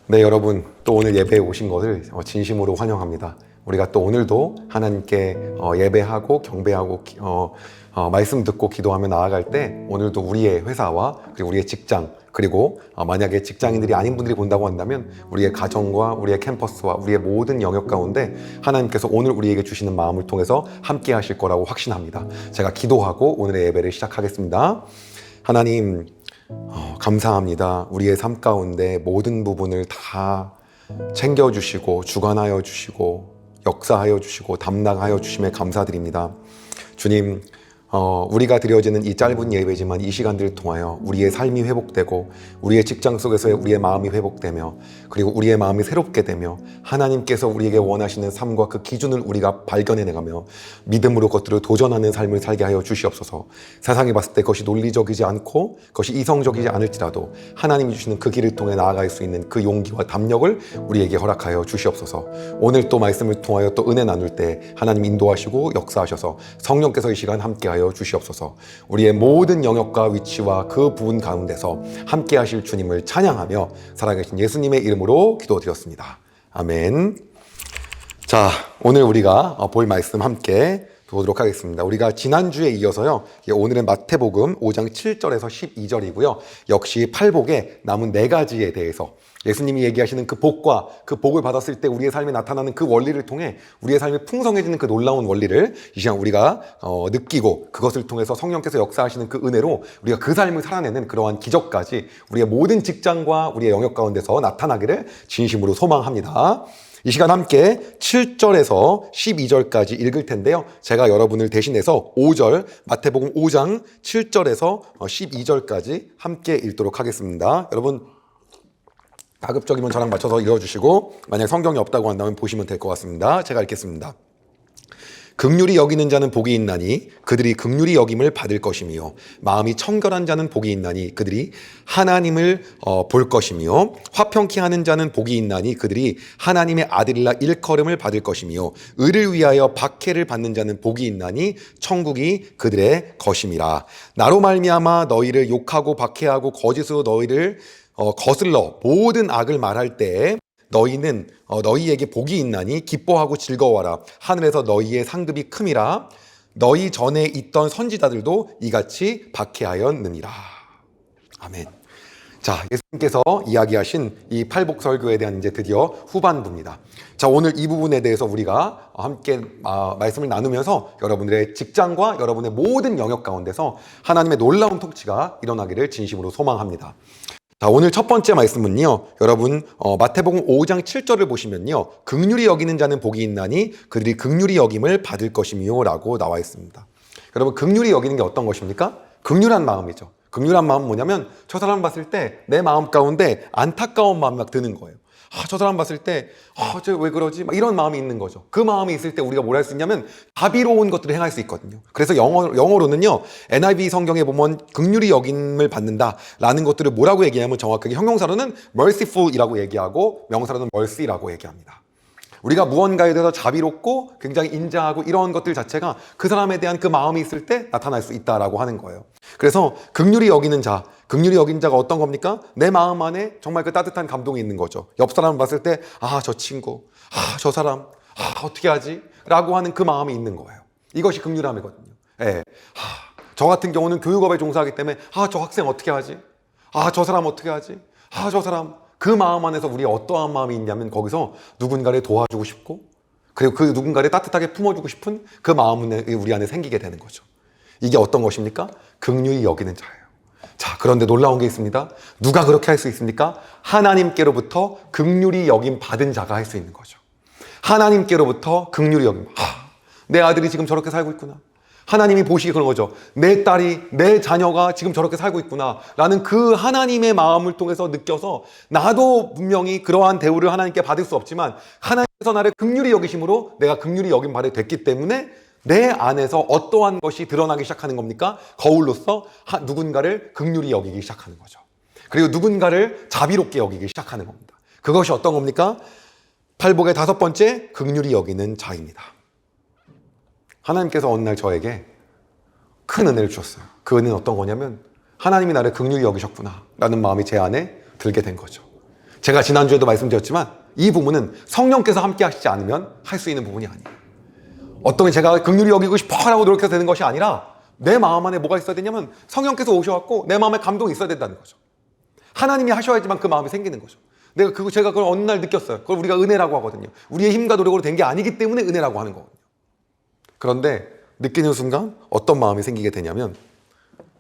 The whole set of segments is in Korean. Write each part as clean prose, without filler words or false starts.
네, 여러분 또 오늘 예배에 오신 것을 진심으로 환영합니다. 우리가 또 오늘도 하나님께 예배하고 경배하고 말씀 듣고 기도하며 나아갈 때 오늘도 우리의 회사와 그리고 우리의 직장 그리고 만약에 직장인들이 아닌 분들이 본다고 한다면 우리의 가정과 우리의 캠퍼스와 우리의 모든 영역 가운데 하나님께서 오늘 우리에게 주시는 마음을 통해서 함께 하실 거라고 확신합니다. 제가 기도하고 오늘의 예배를 시작하겠습니다. 하나님 감사합니다. 우리의 삶 가운데 모든 부분을 다 챙겨주시고 주관하여 주시고 역사하여 주시고 담당하여 주심에 감사드립니다. 주님, 우리가 드려지는 이 짧은 예배지만 이 시간들을 통하여 우리의 삶이 회복되고 우리의 직장 속에서의 우리의 마음이 회복되며 그리고 우리의 마음이 새롭게 되며 하나님께서 우리에게 원하시는 삶과 그 기준을 우리가 발견해내가며 믿음으로 그것들을 도전하는 삶을 살게 하여 주시옵소서. 세상이 봤을 때 그것이 논리적이지 않고 그것이 이성적이지 않을지라도 하나님이 주시는 그 길을 통해 나아갈 수 있는 그 용기와 담력을 우리에게 허락하여 주시옵소서. 오늘 또 말씀을 통하여 또 은혜 나눌 때 하나님 인도하시고 역사하셔서 성령께서 이 시간 함께하여 주시옵소서. 우리의 모든 영역과 위치와 그 부분 가운데서 함께 하실 주님을 찬양하며 살아계신 예수님의 이름으로 기도드렸습니다. 아멘. 자, 오늘 우리가 볼 말씀 함께 보도록 하겠습니다. 우리가 지난주에 이어서요, 오늘은 마태복음 5장 7절에서 12절이고요. 역시 팔복의 남은 4가지에 대해서 예수님이 얘기하시는 그 복과 그 복을 받았을 때 우리의 삶에 나타나는 그 원리를 통해 우리의 삶이 풍성해지는 그 놀라운 원리를 이 시간 우리가 느끼고 그것을 통해서 성령께서 역사하시는 그 은혜로 우리가 그 삶을 살아내는 그러한 기적까지 우리의 모든 직장과 우리의 영역 가운데서 나타나기를 진심으로 소망합니다. 이 시간 함께 7절에서 12절까지 읽을 텐데요. 제가 여러분을 대신해서 5절, 마태복음 5장 7절에서 12절까지 함께 읽도록 하겠습니다. 여러분 가급적이면 저랑 맞춰서 읽어주시고 만약 성경이 없다고 한다면 보시면 될 것 같습니다. 제가 읽겠습니다. 긍휼히 여기는 자는 복이 있나니 그들이 긍휼히 여김을 받을 것이며 마음이 청결한 자는 복이 있나니 그들이 하나님을 볼 것이며 화평케 하는 자는 복이 있나니 그들이 하나님의 아들이라 일컬음을 받을 것이며 의를 위하여 박해를 받는 자는 복이 있나니 천국이 그들의 것임이라. 나로 말미암아 너희를 욕하고 박해하고 거짓으로 너희를 거슬러 모든 악을 말할 때 너희는 너희에게 복이 있나니 기뻐하고 즐거워하라. 하늘에서 너희의 상급이 큼이라. 너희 전에 있던 선지자들도 이같이 박해하였느니라. 아멘. 자, 예수님께서 이야기하신 이 팔복설교에 대한 이제 드디어 후반부입니다. 자, 오늘 이 부분에 대해서 우리가 함께 말씀을 나누면서 여러분들의 직장과 여러분의 모든 영역 가운데서 하나님의 놀라운 통치가 일어나기를 진심으로 소망합니다. 자, 오늘 첫 번째 말씀은요, 여러분 마태복음 5장 7절을 보시면요, 긍휼히 여기는 자는 복이 있나니 그들이 긍휼히 여김을 받을 것이며 라고 나와 있습니다. 여러분 긍휼히 여기는 게 어떤 것입니까? 긍휼한 마음이죠. 긍휼한 마음은 뭐냐면 저 사람 봤을 때 내 마음 가운데 안타까운 마음이 막 드는 거예요. 저 사람 봤을 때 쟤 왜 그러지? 막 이런 마음이 있는 거죠. 그 마음이 있을 때 우리가 뭘 할 수 있냐면 자비로운 것들을 행할 수 있거든요. 그래서 영어로는요, NIV 성경에 보면 긍휼히 여김을 받는다라는 것들을 뭐라고 얘기하면 정확하게 형용사로는 merciful이라고 얘기하고 명사로는 mercy라고 얘기합니다. 우리가 무언가에 대해서 자비롭고 굉장히 인자하고 이런 것들 자체가 그 사람에 대한 그 마음이 있을 때 나타날 수 있다라고 하는 거예요. 그래서 긍휼히 여기는 자, 긍휼히 여긴 자가 어떤 겁니까? 내 마음 안에 정말 그 따뜻한 감동이 있는 거죠. 옆 사람을 봤을 때 저 친구, 저 사람, 어떻게 하지? 라고 하는 그 마음이 있는 거예요. 이것이 긍휼함이거든요. 예. 저 같은 경우는 교육업에 종사하기 때문에 저 학생 어떻게 하지? 저 사람 어떻게 하지? 저 사람. 그 마음 안에서 우리 어떠한 마음이 있냐면 거기서 누군가를 도와주고 싶고 그리고 그 누군가를 따뜻하게 품어주고 싶은 그 마음이 우리 안에 생기게 되는 거죠. 이게 어떤 것입니까? 긍휼히 여기는 자예요. 자, 그런데 놀라운 게 있습니다. 누가 그렇게 할 수 있습니까? 하나님께로부터 긍휼히 여김 받은 자가 할 수 있는 거죠. 하나님께로부터 긍휼히 여김. 내 아들이 지금 저렇게 살고 있구나. 하나님이 보시기 그런 거죠. 내 딸이, 내 자녀가 지금 저렇게 살고 있구나 라는 그 하나님의 마음을 통해서 느껴서 나도 분명히 그러한 대우를 하나님께 받을 수 없지만 하나님께서 나를 긍휼히 여기심으로 내가 긍휼히 여김 받게 됐기 때문에 내 안에서 어떠한 것이 드러나기 시작하는 겁니까? 거울로서 누군가를 긍휼히 여기기 시작하는 거죠. 그리고 누군가를 자비롭게 여기기 시작하는 겁니다. 그것이 어떤 겁니까? 팔복의 5번째, 긍휼히 여기는 자입니다. 하나님께서 어느 날 저에게 큰 은혜를 주셨어요. 그 은혜는 어떤 거냐면 하나님이 나를 긍휼히 여기셨구나 라는 마음이 제 안에 들게 된 거죠. 제가 지난주에도 말씀드렸지만 이 부분은 성령께서 함께 하시지 않으면 할 수 있는 부분이 아니에요. 어떤 제가 긍휼히 여기고 싶어라고 노력해서 되는 것이 아니라 내 마음 안에 뭐가 있어야 되냐면 성령께서 오셔갖고 내 마음에 감동이 있어야 된다는 거죠. 하나님이 하셔야지만 그 마음이 생기는 거죠. 제가 그걸 어느 날 느꼈어요. 그걸 우리가 은혜라고 하거든요. 우리의 힘과 노력으로 된 게 아니기 때문에 은혜라고 하는 거거든요. 그런데 느끼는 순간 어떤 마음이 생기게 되냐면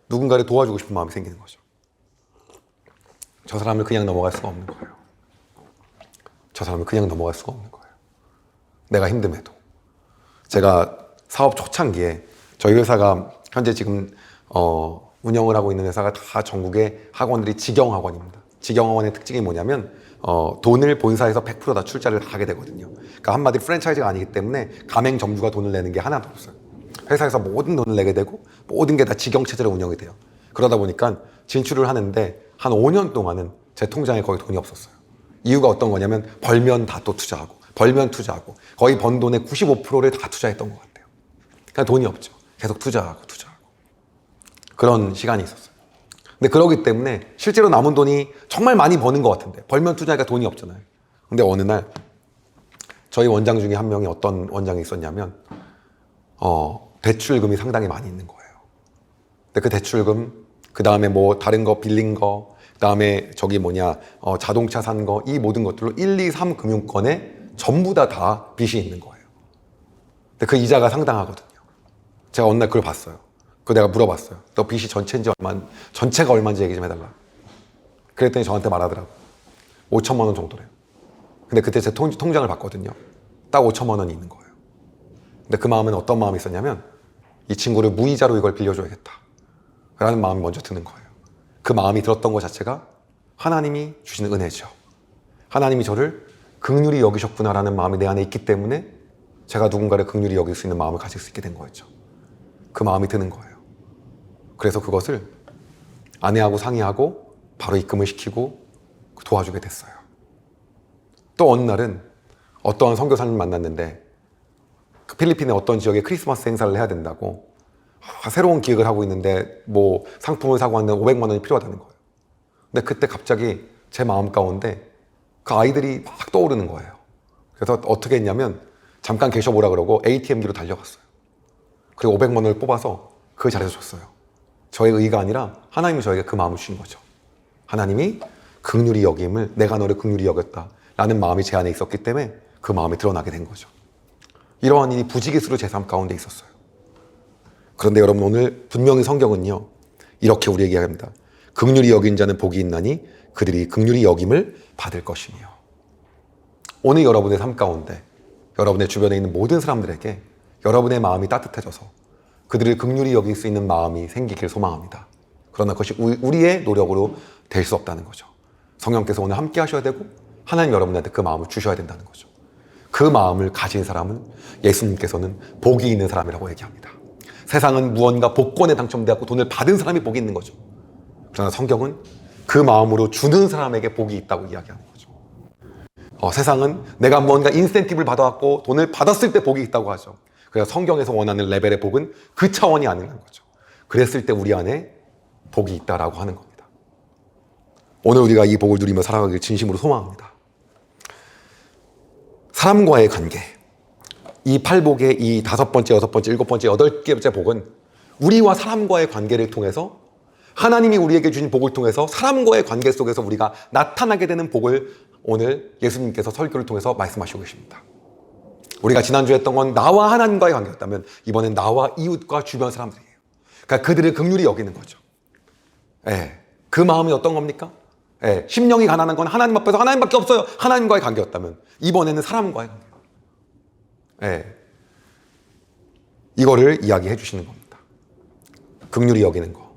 누군가를 도와주고 싶은 마음이 생기는 거죠. 저 사람을 그냥 넘어갈 수가 없는 거예요. 저 사람을 그냥 넘어갈 수가 없는 거예요. 내가 힘듦에도. 제가 사업 초창기에 저희 회사가 현재 지금 운영을 하고 있는 회사가 다 전국의 학원들이 직영학원입니다. 직영학원의 특징이 뭐냐면 돈을 본사에서 100% 다 출자를 다 하게 되거든요. 그러니까 한마디로 프랜차이즈가 아니기 때문에 가맹점주가 돈을 내는 게 하나도 없어요. 회사에서 모든 돈을 내게 되고 모든 게 다 직영체제로 운영이 돼요. 그러다 보니까 진출을 하는데 한 5년 동안은 제 통장에 거의 돈이 없었어요. 이유가 어떤 거냐면 벌면 다 또 투자하고 벌면 투자하고 거의 번 돈의 95%를 다 투자했던 것 같아요. 그러니까 돈이 없죠. 계속 투자하고 그런 시간이 있었어요. 근데 그러기 때문에 실제로 남은 돈이 정말 많이 버는 것 같은데 벌면 투자하니까 돈이 없잖아요. 근데 어느 날 저희 원장 중에 한 명이 어떤 원장이 있었냐면 대출금이 상당히 많이 있는 거예요. 근데 그 대출금, 그 다음에 뭐 다른 거 빌린 거, 그 다음에 자동차 산 거, 이 모든 것들로 1, 2, 3 금융권에 전부 다 빚이 있는 거예요. 근데 그 이자가 상당하거든요. 제가 어느 날 그걸 봤어요. 그거 내가 물어봤어요. 너 빚이 전체가 얼마인지 얘기 좀 해달라. 그랬더니 저한테 말하더라고. 5천만 원 정도래요. 근데 그때 제 통장을 봤거든요. 딱 5천만 원이 있는 거예요. 근데 그 마음은 어떤 마음이 있었냐면 이 친구를 무이자로 이걸 빌려줘야겠다 라는 마음이 먼저 드는 거예요. 그 마음이 들었던 것 자체가 하나님이 주시는 은혜죠. 하나님이 저를 긍휼히 여기셨구나라는 마음이 내 안에 있기 때문에 제가 누군가를 긍휼히 여길 수 있는 마음을 가질 수 있게 된 거였죠. 그 마음이 드는 거예요. 그래서 그것을 아내하고 상의하고 바로 입금을 시키고 도와주게 됐어요. 또 어느 날은 어떠한 선교사님을 만났는데 그 필리핀의 어떤 지역에 크리스마스 행사를 해야 된다고 새로운 기획을 하고 있는데 뭐 상품을 사고 왔는데 500만 원이 필요하다는 거예요. 근데 그때 갑자기 제 마음 가운데 그 아이들이 막 떠오르는 거예요. 그래서 어떻게 했냐면 잠깐 계셔보라 그러고 ATM기로 달려갔어요. 그리고 500만 원을 뽑아서 그 자리에서 줬어요. 저의 의가 아니라 하나님이 저에게 그 마음을 주신 거죠. 하나님이 긍휼히 여김을, 내가 너를 긍휼히 여겼다 라는 마음이 제 안에 있었기 때문에 그 마음이 드러나게 된 거죠. 이러한 일이 부지기수로 제 삶 가운데 있었어요. 그런데 여러분, 오늘 분명히 성경은요 이렇게 우리에게 합니다. 긍휼히 여긴 자는 복이 있나니 그들이 긍휼히 여김을 받을 것이며. 오늘 여러분의 삶 가운데 여러분의 주변에 있는 모든 사람들에게 여러분의 마음이 따뜻해져서 그들을 긍휼히 여길 수 있는 마음이 생기길 소망합니다. 그러나 그것이 우리의 노력으로 될 수 없다는 거죠. 성령께서 오늘 함께 하셔야 되고 하나님 여러분한테 그 마음을 주셔야 된다는 거죠. 그 마음을 가진 사람은 예수님께서는 복이 있는 사람이라고 얘기합니다. 세상은 무언가 복권에 당첨되었고 돈을 받은 사람이 복이 있는 거죠. 그러나 성경은 그 마음으로 주는 사람에게 복이 있다고 이야기하는 거죠. 세상은 내가 뭔가 인센티브를 받아왔고 돈을 받았을 때 복이 있다고 하죠. 그래서 성경에서 원하는 레벨의 복은 그 차원이 아니라는 거죠. 그랬을 때 우리 안에 복이 있다라고 하는 겁니다. 오늘 우리가 이 복을 누리며 살아가길 진심으로 소망합니다. 사람과의 관계, 이 8복의 이 5번째, 6번째, 7번째, 8개째 복은 우리와 사람과의 관계를 통해서 하나님이 우리에게 주신 복을 통해서 사람과의 관계 속에서 우리가 나타나게 되는 복을 오늘 예수님께서 설교를 통해서 말씀하시고 계십니다. 우리가 지난주에 했던 건 나와 하나님과의 관계였다면 이번엔 나와 이웃과 주변 사람들이에요. 그러니까 그들을 긍휼히 여기는 거죠. 그 마음이 어떤 겁니까? 심령이 가난한 건 하나님 앞에서 하나님밖에 없어요. 하나님과의 관계였다면 이번에는 사람과의 관계. 이거를 이야기해 주시는 겁니다. 긍휼히 여기는 거.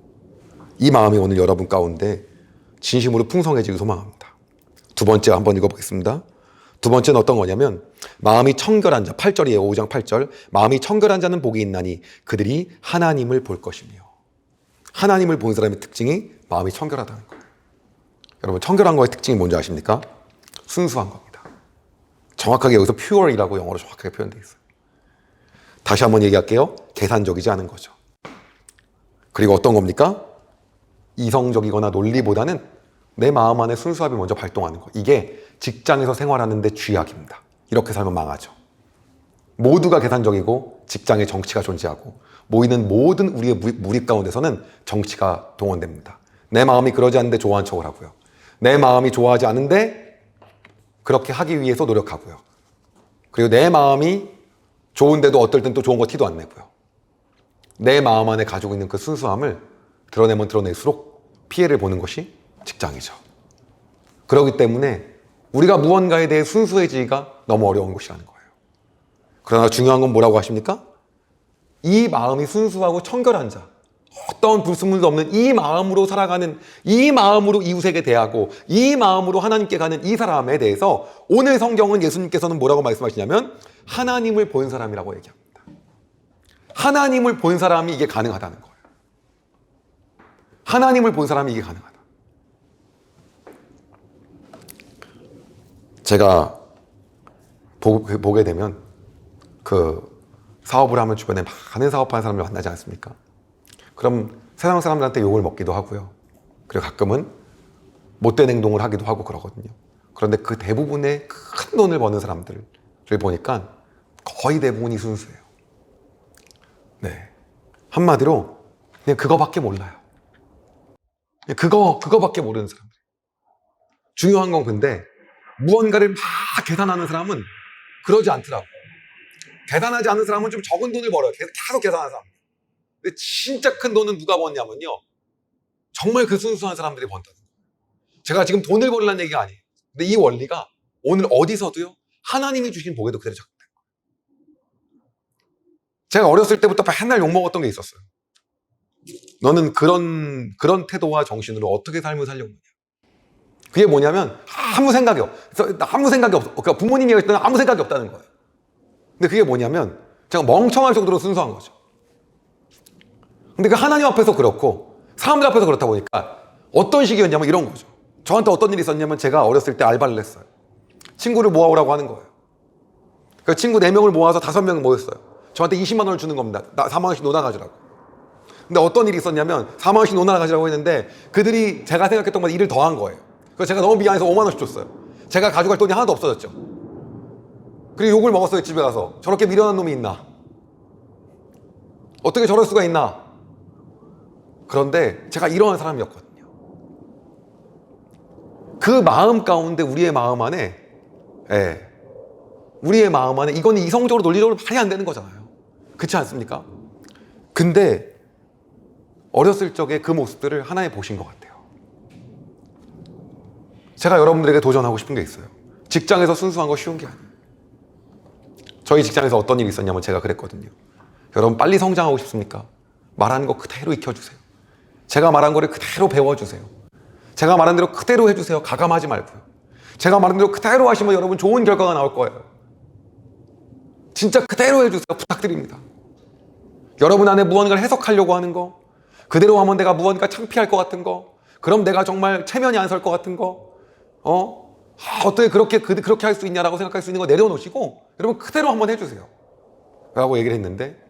이 마음이 오늘 여러분 가운데 진심으로 풍성해지길 소망합니다. 두 번째 한번 읽어보겠습니다. 두 번째는 어떤 거냐면 마음이 청결한 자, 8절이에요. 5장 8절. 마음이 청결한 자는 복이 있나니 그들이 하나님을 볼 것이며. 하나님을 본 사람의 특징이 마음이 청결하다는 거예요. 여러분, 청결한 거의 특징이 뭔지 아십니까? 순수한 겁니다. 정확하게 여기서 pure이라고 영어로 정확하게 표현되어 있어요. 다시 한번 얘기할게요. 계산적이지 않은 거죠. 그리고 어떤 겁니까? 이성적이거나 논리보다는 내 마음 안에 순수함이 먼저 발동하는 거. 이게 직장에서 생활하는데 쥐약입니다. 이렇게 살면 망하죠. 모두가 계산적이고 직장에 정치가 존재하고 모이는 모든 우리의 무리 가운데서는 정치가 동원됩니다. 내 마음이 그러지 않는데 좋아하는 척을 하고요. 내 마음이 좋아하지 않은데 그렇게 하기 위해서 노력하고요. 그리고 내 마음이 좋은데도 어떨 땐 또 좋은 거 티도 안 내고요. 내 마음 안에 가지고 있는 그 순수함을 드러내면 드러낼수록 피해를 보는 것이 직장이죠. 그렇기 때문에 우리가 무언가에 대해 순수해지기가 너무 어려운 것이라는 거예요. 그러나 중요한 건 뭐라고 하십니까? 이 마음이 순수하고 청결한 자, 어떤 불순물도 없는 이 마음으로 살아가는, 이 마음으로 이웃에게 대하고 이 마음으로 하나님께 가는 이 사람에 대해서 오늘 성경은 예수님께서는 뭐라고 말씀하시냐면 하나님을 본 사람이라고 얘기합니다. 하나님을 본 사람이 이게 가능하다는 거예요. 하나님을 본 사람이 이게 가능하다. 제가 보게 되면 그 사업을 하면 주변에 많은 사업하는 사람을 만나지 않습니까? 그럼 세상 사람들한테 욕을 먹기도 하고요. 그리고 가끔은 못된 행동을 하기도 하고 그러거든요. 그런데 그 대부분의 큰 돈을 버는 사람들을 보니까 거의 대부분이 순수해요. 네. 한마디로 그냥 그거밖에 몰라요. 그냥 그거밖에 모르는 사람들. 중요한 건 근데 무언가를 막 계산하는 사람은 그러지 않더라고. 계산하지 않는 사람은 좀 적은 돈을 벌어요. 계속 계산하는 사람. 근데 진짜 큰 돈은 누가 버냐면요. 정말 그 순수한 사람들이 번다는 거예요. 제가 지금 돈을 벌려는 얘기가 아니에요. 근데 이 원리가 오늘 어디서도요. 하나님이 주신 복에도 그대로 적용돼요. 제가 어렸을 때부터 맨날 욕먹었던 게 있었어요. 너는 그런 태도와 정신으로 어떻게 삶을 살려고 하냐. 그게 뭐냐면 아무 생각이 없어. 그러니까 부모님이 얘기할 때는 아무 생각이 없다는 거예요. 근데 그게 뭐냐면 제가 멍청할 정도로 순수한 거죠. 근데 그 하나님 앞에서 그렇고 사람들 앞에서 그렇다 보니까 어떤 식이었냐면 이런 거죠. 저한테 어떤 일이 있었냐면 제가 어렸을 때 알바를 했어요. 친구를 모아오라고 하는 거예요. 그 친구 4명을 모아서 5명을 모였어요. 저한테 20만 원을 주는 겁니다. 4만 원씩 노나 가지라고. 근데 어떤 일이 있었냐면 4만 원씩 노나 가지라고 했는데 그들이 제가 생각했던 것보다 일을 더 한 거예요. 그래서 제가 너무 미안해서 5만 원씩 줬어요. 제가 가져갈 돈이 하나도 없어졌죠. 그리고 욕을 먹었어요. 집에 가서. 저렇게 미련한 놈이 있나? 어떻게 저럴 수가 있나? 그런데 제가 이러한 사람이었거든요. 그 마음 가운데 우리의 마음 안에 이거는 이성적으로 논리적으로 말이 안 되는 거잖아요. 그렇지 않습니까? 근데 어렸을 적에 그 모습들을 하나님 보신 것 같아요. 제가 여러분들에게 도전하고 싶은 게 있어요. 직장에서 순수한 거 쉬운 게 아니에요. 저희 직장에서 어떤 일이 있었냐면 제가 그랬거든요. 여러분 빨리 성장하고 싶습니까? 말하는 거 그대로 익혀주세요. 제가 말한 거를 그대로 배워주세요. 제가 말한 대로 그대로 해주세요. 가감하지 말고요. 제가 말한 대로 그대로 하시면 여러분 좋은 결과가 나올 거예요. 진짜 그대로 해주세요. 부탁드립니다. 여러분 안에 무언가를 해석하려고 하는 거, 그대로 하면 내가 무언가 창피할 것 같은 거, 그럼 내가 정말 체면이 안 설 것 같은 거, 어떻게 그렇게 할 수 있냐라고 생각할 수 있는 거 내려놓으시고 여러분 그대로 한번 해주세요. 라고 얘기를 했는데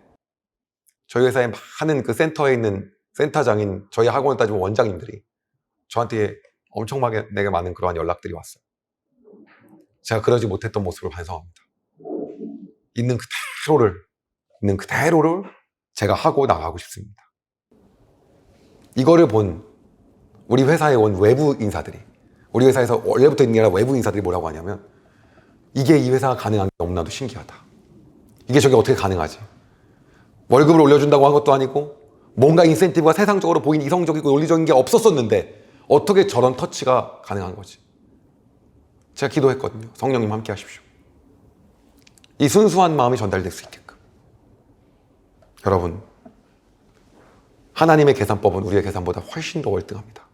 저희 회사에 많은 그 센터에 있는 센터장인 저희 학원을 따지면 원장님들이 저한테 엄청나게 많은 그러한 연락들이 왔어요. 제가 그러지 못했던 모습을 반성합니다. 있는 그대로를 제가 하고 나가고 싶습니다. 이거를 본 우리 회사에 온 외부 인사들이, 우리 회사에서 원래부터 있는 게 아니라 외부 인사들이 뭐라고 하냐면 이게 이 회사가 가능한 게 너무나도 신기하다. 이게 저게 어떻게 가능하지? 월급을 올려준다고 한 것도 아니고 뭔가 인센티브가 세상적으로 보이는 이성적이고 논리적인 게 없었었는데 어떻게 저런 터치가 가능한 거지? 제가 기도했거든요. 성령님 함께 하십시오. 이 순수한 마음이 전달될 수 있게끔. 여러분, 하나님의 계산법은 우리의 계산보다 훨씬 더 월등합니다.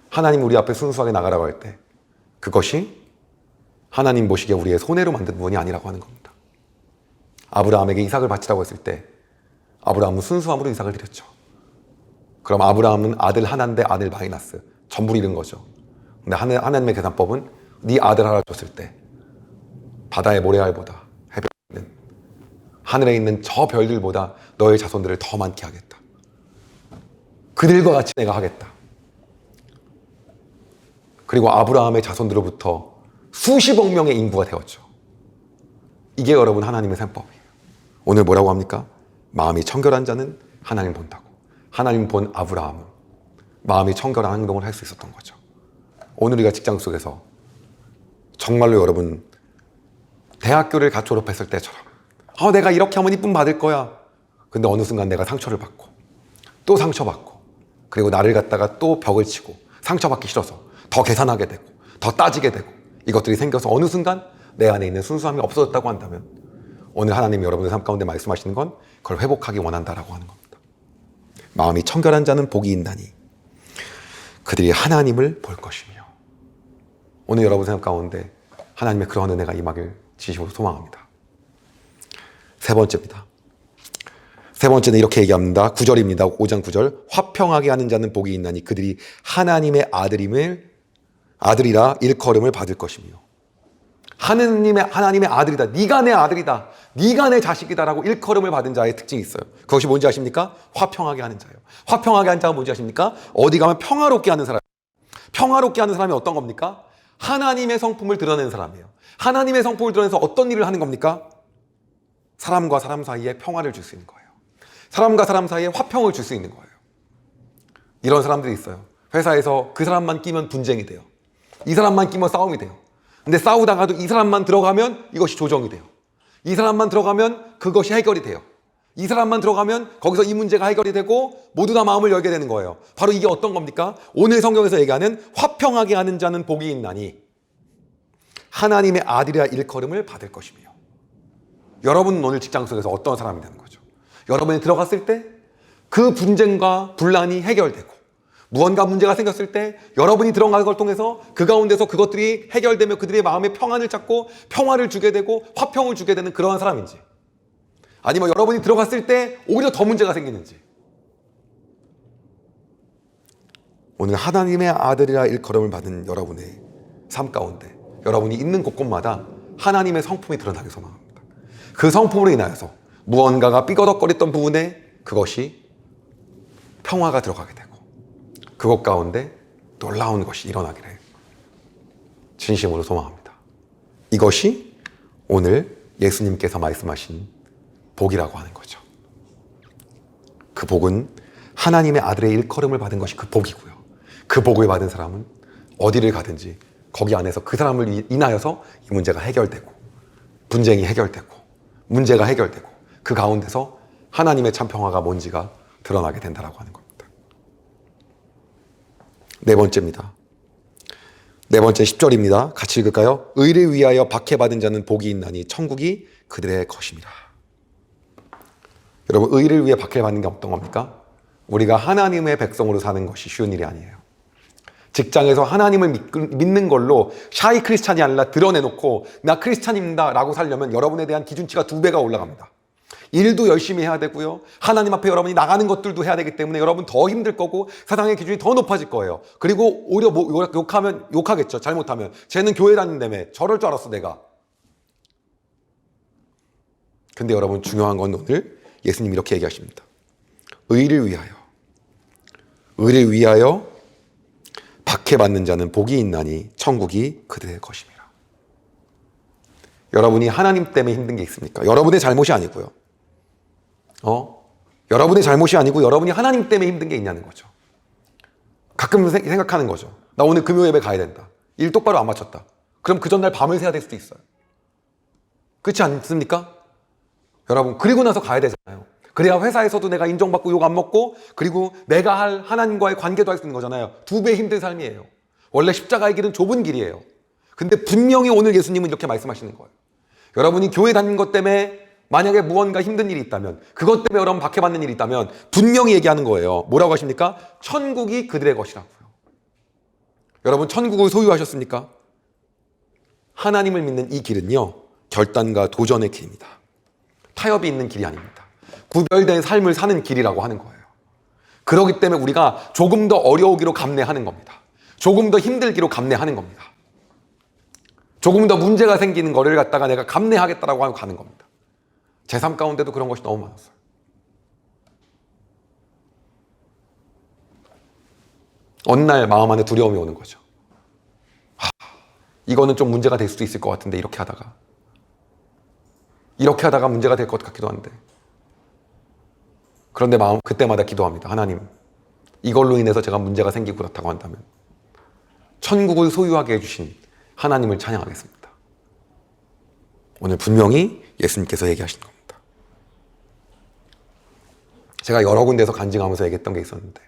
하나님 우리 앞에 순수하게 나가라고 할 때 그것이 하나님 보시기에 우리의 손해로 만든 부분이 아니라고 하는 겁니다. 아브라함에게 이삭을 바치라고 했을 때 아브라함은 순수함으로 이삭을 드렸죠. 그럼 아브라함은 아들 하나인데 아들 마이너스 전부 잃은 거죠. 근데 하나님의 계산법은 네 아들 하나 줬을 때 바다의 모래알보다 해변에 있는 하늘에 있는 저 별들보다 너의 자손들을 더 많게 하겠다. 그들과 같이 내가 하겠다. 그리고 아브라함의 자손들로부터 수십억 명의 인구가 되었죠. 이게 여러분 하나님의 셈법이에요. 오늘 뭐라고 합니까? 마음이 청결한 자는 하나님 본다고. 하나님 본 아브라함은 마음이 청결한 행동을 할 수 있었던 거죠. 오늘 우리가 직장 속에서 정말로 여러분 대학교를 갓 졸업했을 때처럼 내가 이렇게 하면 이쁨 받을 거야. 근데 어느 순간 내가 상처를 받고 또 상처받고 그리고 나를 갖다가 또 벽을 치고 상처받기 싫어서 더 계산하게 되고 더 따지게 되고 이것들이 생겨서 어느 순간 내 안에 있는 순수함이 없어졌다고 한다면 오늘 하나님이 여러분의 삶 가운데 말씀하시는 건 그걸 회복하기 원한다라고 하는 겁니다. 마음이 청결한 자는 복이 있나니 그들이 하나님을 볼 것이며. 오늘 여러분 삶 가운데 하나님의 그러한 은혜가 임하길 진심으로 소망합니다. 세 번째입니다. 세 번째는 이렇게 얘기합니다. 9절입니다. 5장 9절. 화평하게 하는 자는 복이 있나니 그들이 하나님의 아들이라 일컬음을 받을 것이며. 하나님의 아들이다. 네가 내 아들이다. 네가 내 자식이다라고 일컬음을 받은 자의 특징이 있어요. 그것이 뭔지 아십니까? 화평하게 하는 자예요. 화평하게 하는 자가 뭔지 아십니까? 어디 가면 평화롭게 하는 사람. 평화롭게 하는 사람이 어떤 겁니까? 하나님의 성품을 드러내는 사람이에요. 하나님의 성품을 드러내서 어떤 일을 하는 겁니까? 사람과 사람 사이에 평화를 줄 수 있는 거예요. 사람과 사람 사이에 화평을 줄 수 있는 거예요. 이런 사람들이 있어요. 회사에서 그 사람만 끼면 분쟁이 돼요. 이 사람만 끼면 싸움이 돼요. 근데 싸우다가도 이 사람만 들어가면 이것이 조정이 돼요. 이 사람만 들어가면 그것이 해결이 돼요. 이 사람만 들어가면 거기서 이 문제가 해결이 되고 모두 다 마음을 열게 되는 거예요. 바로 이게 어떤 겁니까? 오늘 성경에서 얘기하는 화평하게 하는 자는 복이 있나니 하나님의 아들이라 일컬음을 받을 것이며. 여러분은 오늘 직장 속에서 어떤 사람이 되는 거죠? 여러분이 들어갔을 때 그 분쟁과 분란이 해결되고 무언가 문제가 생겼을 때 여러분이 들어간 걸 통해서 그 가운데서 그것들이 해결되며 그들의 마음에 평안을 찾고 평화를 주게 되고 화평을 주게 되는 그러한 사람인지, 아니면 여러분이 들어갔을 때 오히려 더 문제가 생기는지. 오늘 하나님의 아들이라 일컬음을 받은 여러분의 삶 가운데 여러분이 있는 곳곳마다 하나님의 성품이 드러나기 소망합니다. 그 성품으로 인하여서 무언가가 삐거덕거렸던 부분에 그것이 평화가 들어가게 되고 그것 가운데 놀라운 것이 일어나기를 진심으로 소망합니다. 이것이 오늘 예수님께서 말씀하신 복이라고 하는 거죠. 그 복은 하나님의 아들의 일컬음을 받은 것이 그 복이고요. 그 복을 받은 사람은 어디를 가든지 거기 안에서 그 사람을 인하여서 이 문제가 해결되고 분쟁이 해결되고 문제가 해결되고 그 가운데서 하나님의 참 평화가 뭔지가 드러나게 된다라고 하는 겁니다. 네 번째입니다. 네 번째 10절입니다. 같이 읽을까요? 의를 위하여 박해받은 자는 복이 있나니 천국이 그들의 것입니다. 여러분, 의를 위해 박해받는 게 어떤 겁니까? 우리가 하나님의 백성으로 사는 것이 쉬운 일이 아니에요. 직장에서 하나님을 믿는 걸로 샤이 크리스찬이 아니라 드러내놓고 나 크리스찬입니다 라고 살려면 여러분에 대한 기준치가 2배가 올라갑니다. 일도 열심히 해야 되고요. 하나님 앞에 여러분이 나가는 것들도 해야 되기 때문에 여러분 더 힘들 거고 세상의 기준이 더 높아질 거예요. 그리고 오히려 욕하겠죠. 잘못하면. 쟤는 교회 다닌다며. 저럴 줄 알았어 내가. 근데 여러분 중요한 건 오늘 예수님 이렇게 얘기하십니다. 의를 위하여 박해받는 자는 복이 있나니 천국이 그들의 것입니다. 여러분이 하나님 때문에 힘든 게 있습니까? 여러분의 잘못이 아니고요. 여러분의 잘못이 아니고 여러분이 하나님 때문에 힘든 게 있냐는 거죠. 가끔 생각하는 거죠. 나 오늘 금요 예배 가야 된다. 일 똑바로 안 마쳤다. 그럼 그 전날 밤을 새야 될 수도 있어요. 그렇지 않습니까? 여러분, 그리고 나서 가야 되잖아요. 그래야 회사에서도 내가 인정받고 욕 안 먹고 그리고 내가 할 하나님과의 관계도 할 수 있는 거잖아요. 2배 힘든 삶이에요. 원래 십자가의 길은 좁은 길이에요. 근데 분명히 오늘 예수님은 이렇게 말씀하시는 거예요. 여러분이 교회 다니는 것 때문에 만약에 무언가 힘든 일이 있다면, 그것 때문에 여러분 박해받는 일이 있다면 분명히 얘기하는 거예요. 뭐라고 하십니까? 천국이 그들의 것이라고요. 여러분, 천국을 소유하셨습니까? 하나님을 믿는 이 길은요, 결단과 도전의 길입니다. 타협이 있는 길이 아닙니다. 구별된 삶을 사는 길이라고 하는 거예요. 그렇기 때문에 우리가 조금 더 어려우기로 감내하는 겁니다. 조금 더 힘들기로 감내하는 겁니다. 조금 더 문제가 생기는 거를 갖다가 내가 감내하겠다라고 하고 가는 겁니다. 제 삶 가운데도 그런 것이 너무 많았어요. 어느 날 마음 안에 두려움이 오는 거죠. 이거는 좀 문제가 될 수도 있을 것 같은데, 이렇게 하다가 문제가 될 것 같기도 한데. 그런데 그때마다 기도합니다. 하나님, 이걸로 인해서 제가 문제가 생기고 그렇다고 한다면 천국을 소유하게 해주신 하나님을 찬양하겠습니다. 오늘 분명히 예수님께서 얘기하신 겁니다. 제가 여러 군데서 간증하면서 얘기했던 게 있었는데,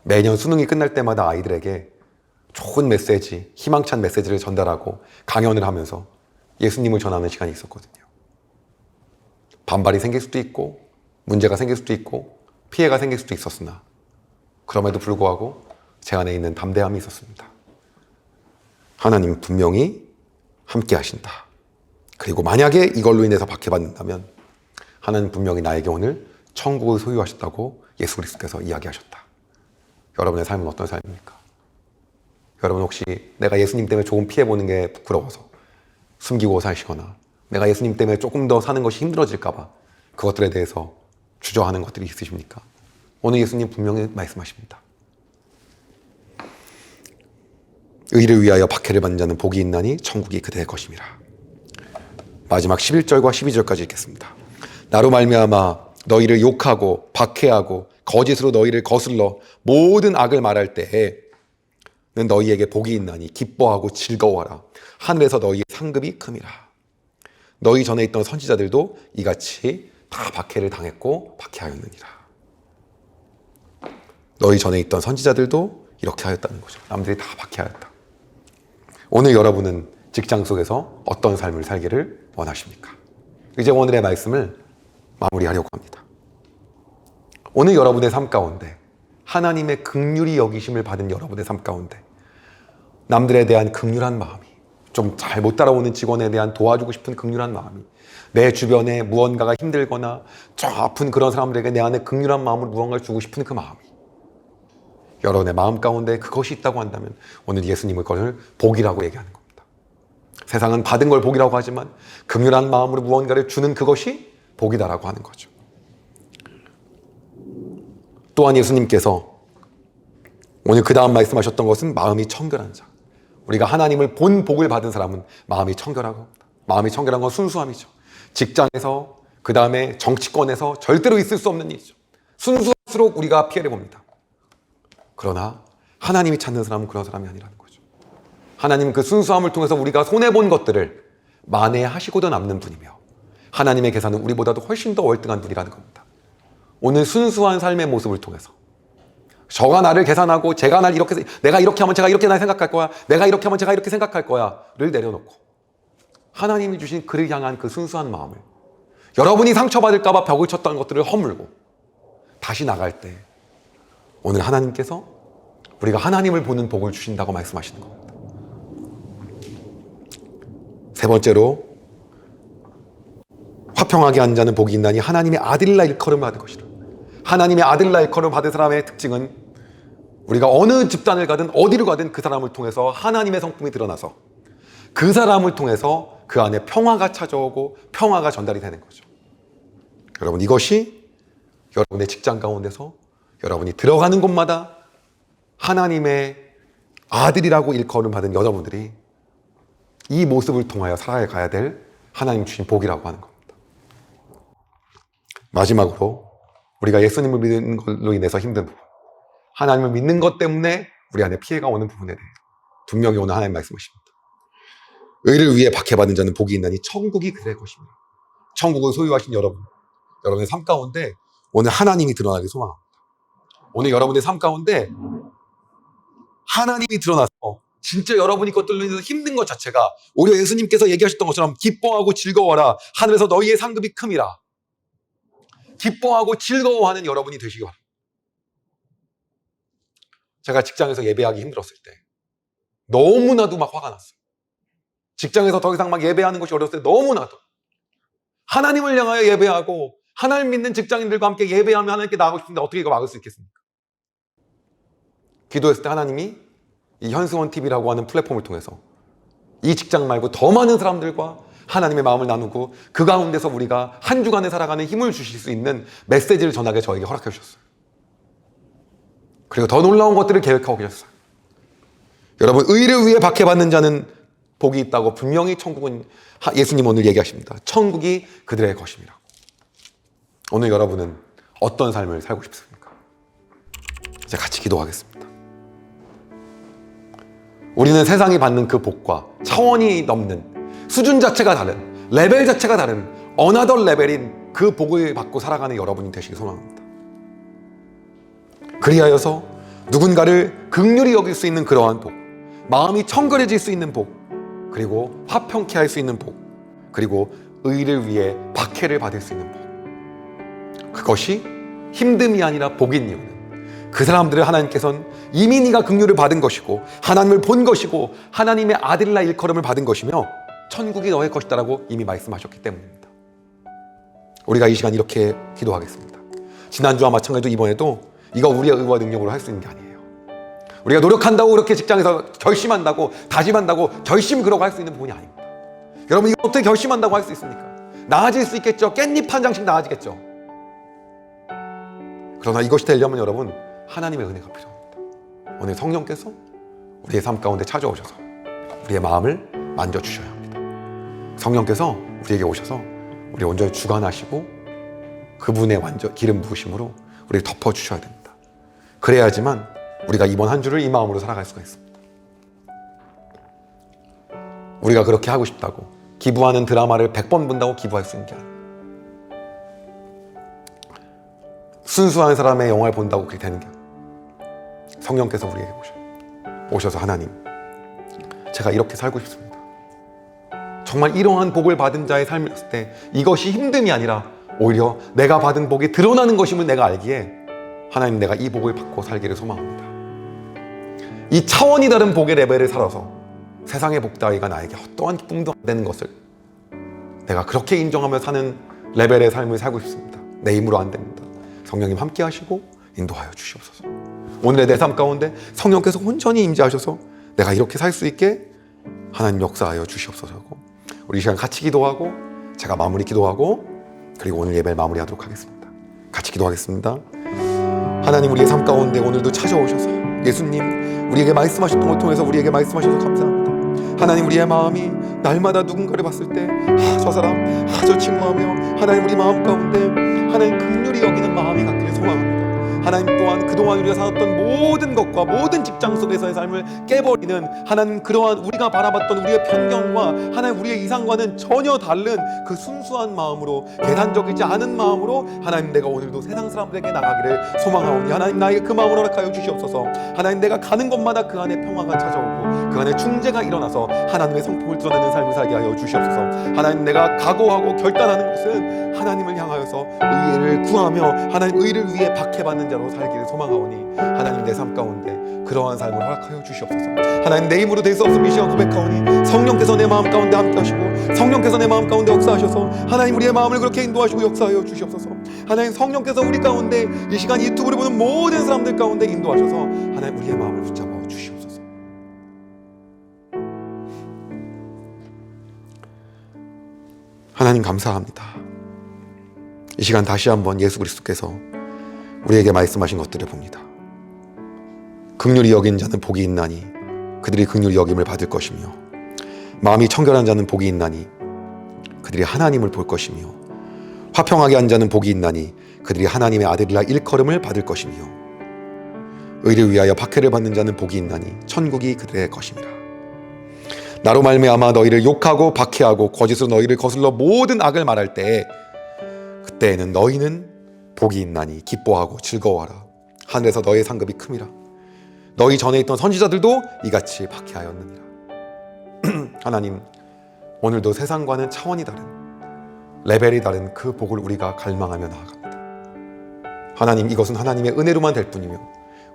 매년 수능이 끝날 때마다 아이들에게 좋은 메시지, 희망찬 메시지를 전달하고 강연을 하면서 예수님을 전하는 시간이 있었거든요. 반발이 생길 수도 있고 문제가 생길 수도 있고 피해가 생길 수도 있었으나 그럼에도 불구하고 제 안에 있는 담대함이 있었습니다. 하나님 분명히 함께 하신다. 그리고 만약에 이걸로 인해서 박해받는다면 하나님 분명히 나에게 오늘 천국을 소유하셨다고 예수 그리스도께서 이야기하셨다. 여러분의 삶은 어떤 삶입니까? 여러분 혹시 내가 예수님 때문에 조금 피해보는 게 부끄러워서 숨기고 사시거나 내가 예수님 때문에 조금 더 사는 것이 힘들어질까 봐 그것들에 대해서 주저하는 것들이 있으십니까? 오늘 예수님 분명히 말씀하십니다. 의를 위하여 박해를 받는 자는 복이 있나니 천국이 그들의 것임이라. 마지막 11절과 12절까지 읽겠습니다. 나로 말미암아 너희를 욕하고 박해하고 거짓으로 너희를 거슬러 모든 악을 말할 때에 는 너희에게 복이 있나니 기뻐하고 즐거워하라. 하늘에서 너희의 상급이 큼이라. 너희 전에 있던 선지자들도 이같이 다 박해를 당했고 박해하였느니라. 너희 전에 있던 선지자들도 이렇게 하였다는 거죠. 남들이 다 박해하였다. 오늘 여러분은 직장 속에서 어떤 삶을 살기를 원하십니까? 이제 오늘의 말씀을 마무리하려고 합니다. 오늘 여러분의 삶 가운데 하나님의 긍휼히 여기심을 받은 여러분의 삶 가운데 남들에 대한 긍휼한 마음이, 좀 잘 못 따라오는 직원에 대한 도와주고 싶은 긍휼한 마음이, 내 주변에 무언가가 힘들거나 좀 아픈 그런 사람들에게 내 안에 긍휼한 마음으로 무언가를 주고 싶은 그 마음이 여러분의 마음 가운데 그것이 있다고 한다면 오늘 예수님의 것을 복이라고 얘기하는 겁니다. 세상은 받은 걸 복이라고 하지만 긍휼한 마음으로 무언가를 주는 그것이 복이다라고 하는 거죠. 또한 예수님께서 오늘 그 다음 말씀하셨던 것은 마음이 청결한 자. 우리가 하나님을 본 복을 받은 사람은 마음이 청결하고 합니다. 마음이 청결한 건 순수함이죠. 직장에서 그 다음에 정치권에서 절대로 있을 수 없는 일이죠. 순수할수록 우리가 피해를 봅니다. 그러나 하나님이 찾는 사람은 그런 사람이 아니라는 거죠. 하나님은 그 순수함을 통해서 우리가 손해본 것들을 만회하시고도 남는 분이며 하나님의 계산은 우리보다도 훨씬 더 월등한 분이라는 겁니다. 오늘 순수한 삶의 모습을 통해서 저가 나를 계산하고 제가 날 이렇게, 내가 이렇게 하면 제가 이렇게 날 생각할 거야, 내가 이렇게 하면 제가 이렇게 생각할 거야를 내려놓고 하나님이 주신 그를 향한 그 순수한 마음을, 여러분이 상처받을까 봐 벽을 쳤던 것들을 허물고 다시 나갈 때 오늘 하나님께서 우리가 하나님을 보는 복을 주신다고 말씀하시는 겁니다. 세 번째로, 화평하게 하는 자는 복이 있나니 하나님의 아들이라 일컬음을 받을 것이라. 하나님의 아들이라 일컬음을 받은 사람의 특징은 우리가 어느 집단을 가든 어디를 가든 그 사람을 통해서 하나님의 성품이 드러나서 그 사람을 통해서 그 안에 평화가 찾아오고 평화가 전달이 되는 거죠. 여러분, 이것이 여러분의 직장 가운데서 여러분이 들어가는 곳마다 하나님의 아들이라고 일컬음 받은 여러분들이 이 모습을 통하여 살아가야 될 하나님 주신 복이라고 하는 겁니다. 마지막으로, 우리가 예수님을 믿는 걸로 인해서 힘든 부분, 하나님을 믿는 것 때문에 우리 안에 피해가 오는 부분에 대해 분명히 오늘 하나님 말씀하십니다. 의를 위해 박해받는 자는 복이 있나니 천국이 그들의 것입니다. 천국을 소유하신 여러분, 여러분의 삶 가운데 오늘 하나님이 드러나길 소망합니다. 오늘 여러분의 삶 가운데 하나님이 드러나서 진짜 여러분이 그것들로 인해서 힘든 것 자체가 오히려 예수님께서 얘기하셨던 것처럼 기뻐하고 즐거워라. 하늘에서 너희의 상급이 큼이라. 기뻐하고 즐거워하는 여러분이 되시기 바랍니다. 제가 직장에서 예배하기 힘들었을 때 너무나도 막 화가 났어요. 직장에서 더 이상 막 예배하는 것이 어려웠을 때 너무나도 하나님을 향하여 예배하고 하나님 믿는 직장인들과 함께 예배하며 하나님께 나가고 싶은데 어떻게 이거 막을 수 있겠습니까? 기도했을 때 하나님이 이 현승원 TV라고 하는 플랫폼을 통해서 이 직장 말고 더 많은 사람들과 하나님의 마음을 나누고 그 가운데서 우리가 한 주간에 살아가는 힘을 주실 수 있는 메시지를 전하게 저에게 허락해 주셨어요. 그리고 더 놀라운 것들을 계획하고 계셨어요. 여러분, 의를 위해 박해받는 자는 복이 있다고 분명히 예수님 오늘 얘기하십니다. 천국이 그들의 것임이라고. 오늘 여러분은 어떤 삶을 살고 싶습니까? 이제 같이 기도하겠습니다. 우리는 세상이 받는 그 복과 차원이 넘는, 수준 자체가 다른, 레벨 자체가 다른 어나더 레벨인 그 복을 받고 살아가는 여러분이 되시길 소망합니다. 그리하여서 누군가를 긍휼히 여길 수 있는 그러한 복, 마음이 청결해질 수 있는 복, 그리고 화평케 할 수 있는 복, 그리고 의를 위해 박해를 받을 수 있는 복, 그것이 힘듦이 아니라 복인 이유는 그 사람들을 하나님께서는 이미 네가 긍휼을 받은 것이고 하나님을 본 것이고 하나님의 아들이라 일컬음을 받은 것이며 천국이 너의 것이다라고 이미 말씀하셨기 때문입니다. 우리가 이 시간 이렇게 기도하겠습니다. 지난주와 마찬가지로 이번에도 이거 우리의 의와 능력으로 할 수 있는 게 아니에요. 우리가 노력한다고 그렇게 직장에서 결심한다고 다짐한다고 결심 그러고 할 수 있는 부분이 아닙니다. 여러분, 이거 어떻게 결심한다고 할 수 있습니까? 나아질 수 있겠죠. 깻잎 한 장씩 나아지겠죠. 그러나 이것이 되려면 여러분, 하나님의 은혜가 필요합니다. 오늘 성령께서 우리의 삶 가운데 찾아오셔서 우리의 마음을 만져주셔야 합니다. 성령께서 우리에게 오셔서 우리 온전히 주관하시고 그분의 기름 부으심으로 우리를 덮어주셔야 됩니다. 그래야지만 우리가 이번 한 주를 이 마음으로 살아갈 수가 있습니다. 우리가 그렇게 하고 싶다고 기부하는 드라마를 100번 본다고 기부할 수 있는 게 아니에요. 순수한 사람의 영화를 본다고 그렇게 되는 게 아니에요. 성령께서 우리에게 오셔서 하나님, 제가 이렇게 살고 싶습니다. 정말 이러한 복을 받은 자의 삶이었을 때 이것이 힘듦이 아니라 오히려 내가 받은 복이 드러나는 것임을 내가 알기에 하나님, 내가 이 복을 받고 살기를 소망합니다. 이 차원이 다른 복의 레벨을 살아서 세상의 복 따위가 나에게 어떠한 기쁨도 안 되는 것을 내가 그렇게 인정하며 사는 레벨의 삶을 살고 싶습니다. 내 힘으로 안 됩니다. 성령님 함께 하시고 인도하여 주시옵소서. 오늘의 내 삶 가운데 성령께서 온전히 임재하셔서 내가 이렇게 살 수 있게 하나님 역사하여 주시옵소서. 우리 이 시간 같이 기도하고 제가 마무리 기도하고 그리고 오늘 예배를 마무리하도록 하겠습니다. 같이 기도하겠습니다. 하나님, 우리의 삶 가운데 오늘도 찾아오셔서 예수님 우리에게 말씀하셨던 걸 통해서 우리에게 말씀하셔서 감사합니다. 하나님, 우리의 마음이 날마다 누군가를 봤을 때 저 사람, 저 친구 하며 하나님 우리 마음 가운데 하나님 긍휼히 여기는 마음이 갖기를 소망합니다. 하나님 또한 그동안 우리가 살았던 모든 것과 모든 직장 속에서의 삶을 깨버리는 하나님, 그러한 우리가 바라봤던 우리의 편견과 하나님 우리의 이상과는 전혀 다른 그 순수한 마음으로, 계산적이지 않은 마음으로 하나님, 내가 오늘도 세상 사람들에게 나가기를 소망하오니 하나님, 나에게 그 마음을 허락하여 주시옵소서. 하나님, 내가 가는 곳마다 그 안에 평화가 찾아오고 그 안에 중재가 일어나서 하나님의 성품을 드러내는 삶을 살게 하여 주시옵소서. 하나님, 내가 각오하고 결단하는 것은 하나님을 향하여서 의를 구하며 하나님 의를 위해 박해받는 자로 살기를 소망하오니 하나님, 내 삶 가운데 그러한 삶을 허락하여 주시옵소서. 하나님, 내 힘으로 될 수 없음을 시어 고백하오니 성령께서 내 마음 가운데 함께 하시고 성령께서 내 마음 가운데 역사하셔서 하나님 우리의 마음을 그렇게 인도하시고 역사하여 주시옵소서. 하나님, 성령께서 우리 가운데 이 시간 유튜브를 보는 모든 사람들 가운데 인도하셔서 하나님 우리의 마음을 붙잡아 주시옵소서. 하나님, 감사합니다. 이 시간 다시 한번 예수 그리스도께서 우리에게 말씀하신 것들을 봅니다. 긍휼히 여긴 자는 복이 있나니 그들이 긍휼히 여김을 받을 것이며 마음이 청결한 자는 복이 있나니 그들이 하나님을 볼 것이며 화평하게 한 자는 복이 있나니 그들이 하나님의 아들이라 일컬음을 받을 것이며 의를 위하여 박해를 받는 자는 복이 있나니 천국이 그들의 것임이라. 나로 말미암아 너희를 욕하고 박해하고 거짓으로 너희를 거슬러 모든 악을 말할 때에 그때에는 너희는 복이 있나니 기뻐하고 즐거워하라. 하늘에서 너희의 상급이 큼이라. 너희 전에 있던 선지자들도 이같이 박해하였느니라. 하나님, 오늘도 세상과는 차원이 다른, 레벨이 다른 그 복을 우리가 갈망하며 나아갑니다. 하나님, 이것은 하나님의 은혜로만 될 뿐이며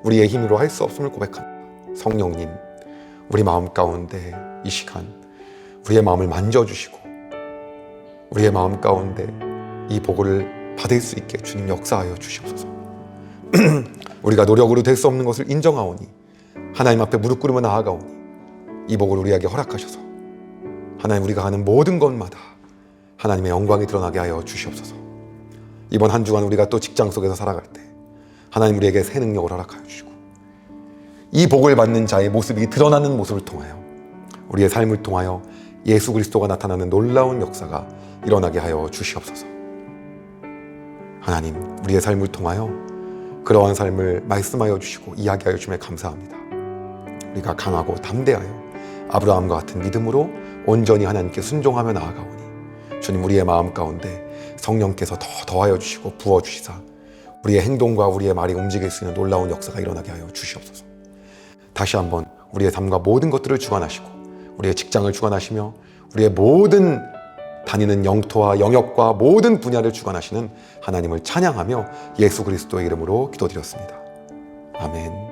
우리의 힘으로 할 수 없음을 고백합니다. 성령님, 우리 마음 가운데 이 시간 우리의 마음을 만져주시고 우리의 마음 가운데 이 복을 받을 수 있게 주님 역사하여 주시옵소서. 우리가 노력으로 될 수 없는 것을 인정하오니 하나님 앞에 무릎 꿇으며 나아가오니 이 복을 우리에게 허락하셔서 하나님, 우리가 하는 모든 것마다 하나님의 영광이 드러나게 하여 주시옵소서. 이번 한 주간 우리가 또 직장 속에서 살아갈 때 하나님 우리에게 새 능력을 허락하여 주시고 이 복을 받는 자의 모습이 드러나는 모습을 통하여 우리의 삶을 통하여 예수 그리스도가 나타나는 놀라운 역사가 일어나게 하여 주시옵소서. 하나님, 우리의 삶을 통하여 그러한 삶을 말씀하여 주시고 이야기하여 주심에 감사합니다. 우리가 강하고 담대하여 아브라함과 같은 믿음으로 온전히 하나님께 순종하며 나아가오니 주님, 우리의 마음 가운데 성령께서 더 더하여 주시고 부어주시사 우리의 행동과 우리의 말이 움직일 수 있는 놀라운 역사가 일어나게 하여 주시옵소서. 다시 한번 우리의 삶과 모든 것들을 주관하시고 우리의 직장을 주관하시며 우리의 모든 다니는 영토와 영역과 모든 분야를 주관하시는 하나님을 찬양하며 예수 그리스도의 이름으로 기도드렸습니다. 아멘.